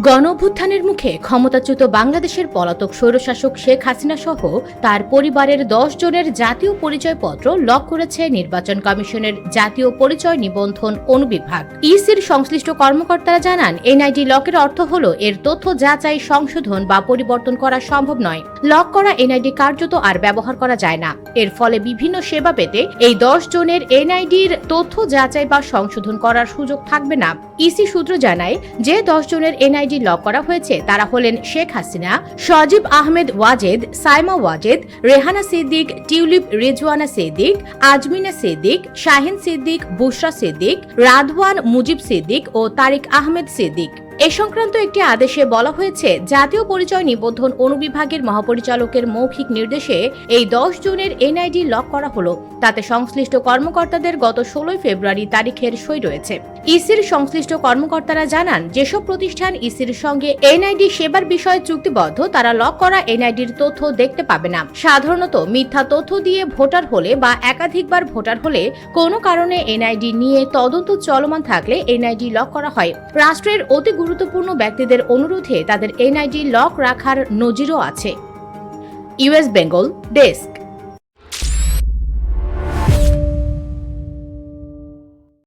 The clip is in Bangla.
গণঅভ্যুত্থানের মুখে ক্ষমতাচ্যুত বাংলাদেশের পলাতক স্বৈরশাসক শেখ হাসিনা সহ তার পরিবারের 10 জনের জাতীয় পরিচয়পত্র লক করেছে নির্বাচন কমিশনের জাতীয় পরিচয় নিবন্ধন অনুবিভাগ। ইসির সংশ্লিষ্ট কর্মকর্তারা জানান, এনআইডি লকের অর্থ হল এর তথ্য যাচাই, সংশোধন বা পরিবর্তন করা সম্ভব নয়। লক করা এনআইডি কার্যত আর ব্যবহার করা যায় না। এর ফলে বিভিন্ন সেবা পেতে এই 10 জনের এনআইডির তথ্য যাচাই বা সংশোধন করার সুযোগ থাকবে না। ইসি সূত্র জানায়, যে 10 জনের এনআইডি লক করা হয়েছে তারা হলেন শেখ হাসিনা, সজীব আহমেদ ওয়াজেদ, সাইমা ওয়াজেদ, রেহানা সিদ্দিক, টিউলিপ রিজওয়ানা সিদ্দিক, আজমিনা সিদ্দিক, শাহিন সিদ্দিক, বুশরা সিদ্দিক, রাদওয়ান মুজিব সিদ্দিক ও তারিক আহমেদ সিদ্দিক। এ সংক্রান্ত একটি আদেশে বলা হয়েছে, জাতীয় পরিচয় নিবন্ধন অনুবিভাগের মহাপরিচালকের মৌখিক নির্দেশে এই 10 জনের এনআইডি লক করা হলো। তাতে সংশ্লিষ্ট কর্মকর্তাদের গত 16 ফেব্রুয়ারি তারিখের সই রয়েছে। ইসির সংশ্লিষ্ট কর্মকর্তারা জানান, যেসব প্রতিষ্ঠান ইসির সঙ্গে এনআইডি সেবার বিষয়ে চুক্তিবদ্ধ তারা লক করা এনআইডির তথ্য দেখতে পাবে না। সাধারণত মিথ্যা তথ্য দিয়ে ভোটার হলে বা একাধিকবার ভোটার হলে কোনো কারণে এনআইডি নিয়ে তদন্ত চলমান থাকলে এনআইডি লক করা হয়। রাষ্ট্রের অতি গুরুত্বপূর্ণ ব্যক্তিদের অনুরোধে তাদের এনআইডি লক রাখার নজিরও আছে। US Bengal desk.